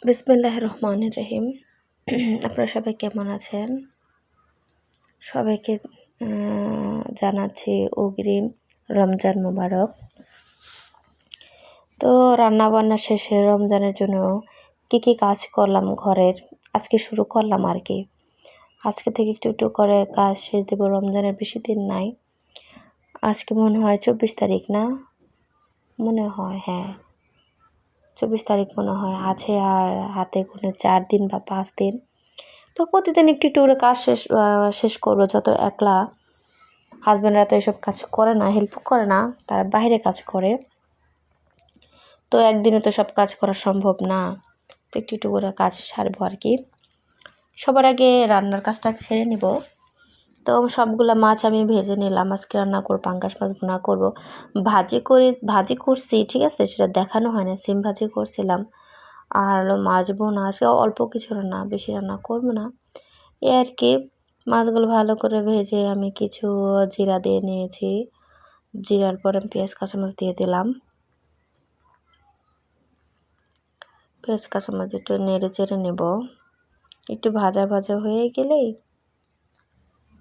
বিসমিল্লাহির রহমানির রহিম। আপনারা সবাই কেমন আছেন? সবাইকে জানাচ্ছি অগ্রিম রমজান মোবারক। তো রান্নাবান্না শেষে রমজানের জন্য কী কাজ করলাম ঘরের আজকে শুরু করলাম আর কি। আজকে থেকে একটু একটু করে কাজ শেষ দেবো। রমজানের বেশি দিন নাই, আজকে মনে হয় 24 তারিখ না, মনে হয় হ্যাঁ 24 তারিখ মনে হয় আছে, আর হাতে কোনো 4 দিন বা 5 দিন। তো প্রতিদিন একটু একটু করে কাজ শেষ করবো। যত একলা হাজব্যান্ডরা তো এসব কাজ করে না, হেল্প করে না, তারা বাইরে কাজ করে, তো একদিনে তো সব কাজ করা সম্ভব না। তো একটু একটু করে কাজ সারবো আর কি। সবার আগে রান্নার কাজটা সেরে নিব। তো সবগুলো মাছ আমি ভেজে নিলাম। আজকে রান্না করবো পাঙ্গাস মাছ ভুনা করবো। ভাজি করছি, ঠিক আছে, সেটা দেখানো হয় না। সিম ভাজি করছিলাম আর হলো মাছ ভুনা। আজকে অল্প কিছু রান্না, বেশি রান্না করবো না, এই আর কি। মাছগুলো ভালো করে ভেজে আমি কিছু জিরা দিয়ে নিয়েছি। জিরার পর আমি পেঁয়াজ কাঁচামরিচ দিয়ে দিলাম। পেঁয়াজ কাঁচামরিচ একটু নেড়ে চেড়ে নেব। একটু ভাজা ভাজা হয়ে গেলেই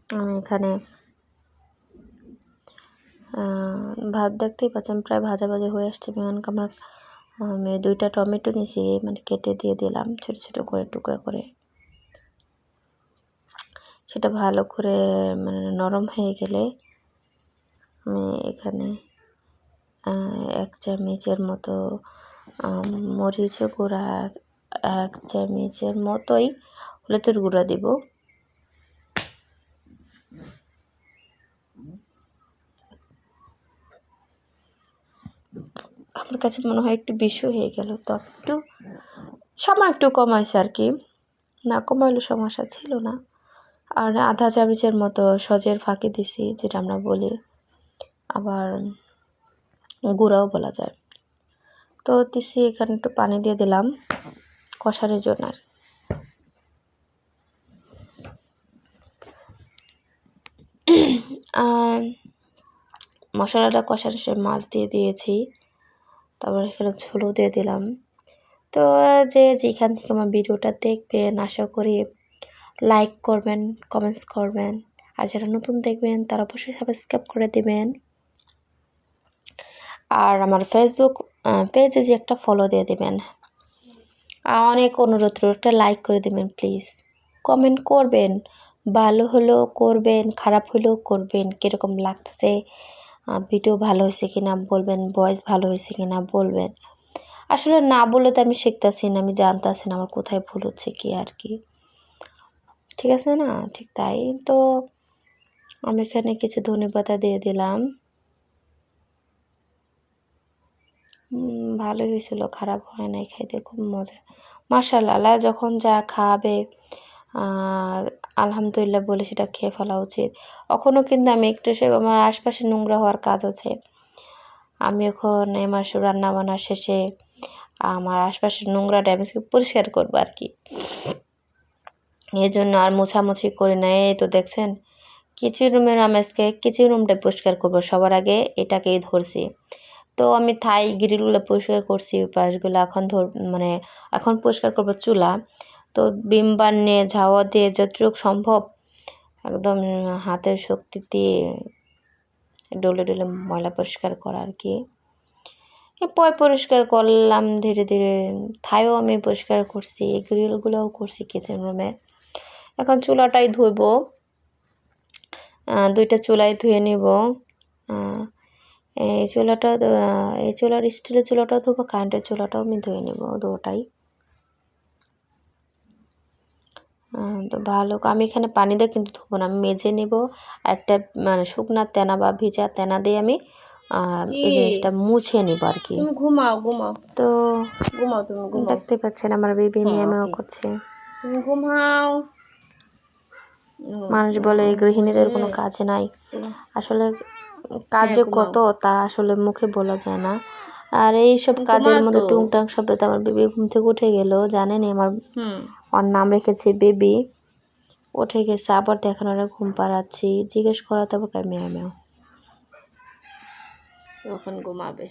আমি এখানে ভাত দেখতেই পাচ্ছেন প্রায় ভাজা ভাজা হয়ে আসছে। আমি 2টা টমেটো নিয়েছি, মানে কেটে দিয়ে দিলাম ছোটো ছোটো করে টুকরা করে। সেটা ভালো করে মানে নরম হয়ে গেলে আমি এখানে 1 চামচের মতো মরিচ গুঁড়া, 1 চামচের মতোই হলুদের গুঁড়া দিব। আমার কাছে মনে হয় একটু বেশি হয়ে গেল, তো একটু কমাইছে আর কি, না কমাইলে সমস্যা ছিল না। আর 1/2 চামচের মতো সজের ফাঁকি দিছি, যেটা আমরা বলি, আবার গুঁড়াও বলা যায়। তো দিছি এখানে একটু পানি দিয়ে দিলাম কষানোর জন্য। আর মশলাটা কষানোর সময় মাছ দিয়ে দিয়েছি, তারপর এখানে ঝোলও দিয়ে দিলাম। তো যেখান থেকে আমার ভিডিওটা দেখবেন আশা করি লাইক করবেন, কমেন্টস করবেন, আর যারা নতুন দেখবেন তারা অবশ্যই সাবস্ক্রাইব করে দেবেন। আর আমার ফেসবুক পেজে যে একটা ফলো দিয়ে দেবেন। অনেক অনুরোধ রইল, একটা লাইক করে দেবেন প্লিজ। কমেন্ট করবেন, ভালো হলেও করবেন, খারাপ হলেও করবেন, কীরকম লাগতেছে, ভিডিও ভালো হয়েছে কিনা বলবেন, ভয়েস ভালো হয়েছে কিনা বলবেন। আসলে না বলে তো আমি শিখতেছি না, আমি জানতেছি না আমার কোথায় ভুল হচ্ছে কি আর কি, ঠিক আছে না? ঠিক তাই। তো আমি এখানে কিছু ধনেপাতা দিয়ে দিলাম। ভালোই হয়েছিল, খারাপ হয় নাই, খাইতে খুব মজা। মাশাআল্লাহ, যখন যা খাবে আলহামদুলিল্লাহ বলে সেটা খেয়ে ফেলা উচিত। এখনও কিন্তু আমি একটু আমার আশপাশে নোংরা হওয়ার কাজ আছে। আমি এখন এই মাসে রান্না বান্না শেষে আমার আশপাশের নোংরা ড্যামেজকে পরিষ্কার করবো আর কি। এই জন্য আর মোছামুছি করি না। এই তো দেখছেন কিচেন রুমের আমেজকে কিচেন রুমটা পরিষ্কার করবো, সবার আগে এটাকেই ধরছি। তো আমি থাই গ্রিলগুলো পরিষ্কার করছি, পাশগুলো এখন পরিষ্কার করবো চুলা। তো বিম বার নিয়ে ঝাওয়া দিয়ে যতটুকু সম্ভব একদম হাতের শক্তি দিয়ে ডলে ডলে ময়লা পরিষ্কার করা আর কি। পয় পরিষ্কার করলাম ধীরে ধীরে। থাইও আমি পরিষ্কার করছি, গ্রিলগুলোও করছি কিচেন রুমে। এখন চুলাটাই ধুইব, 2টা চুলাই ধুয়ে নেব। এই চুলার স্টিলের চুলাটাও ধুবো, কারেন্টের চুলাটাও আমি ধুয়ে নেব, দুটাই। তো ভালো আমি এখানে পানি দিয়ে কিন্তু ধুবো না, আমি মেজে নেব। একটা মানে শুকনা তেনা বা ভিজা তেনা দিয়ে আমি এই জিনিসটা মুছে নিব আর কি। ঘুমাও তো তুমি দেখতে পাচ্ছেন আমার বেবি মিয়াও করছে। তুমি ঘুমাও। মানুষ বলে গৃহিণীদের কোনো কাজ নাই, আসলে কাজে কত তা আসলে মুখে বলা যায় না। আর এইসব কাজের মধ্যে টুংটাং শব্দে তো আমার বেবি ঘুম থেকে উঠে গেল, জানেন আমার নাম রেখেছে বেবি। উঠে গেছে, আবার দেখেন ওরা ঘুম পাড়াচ্ছি, জিজ্ঞেস করা তবে মেয়ে মেয়েও তখন ঘুমাবে।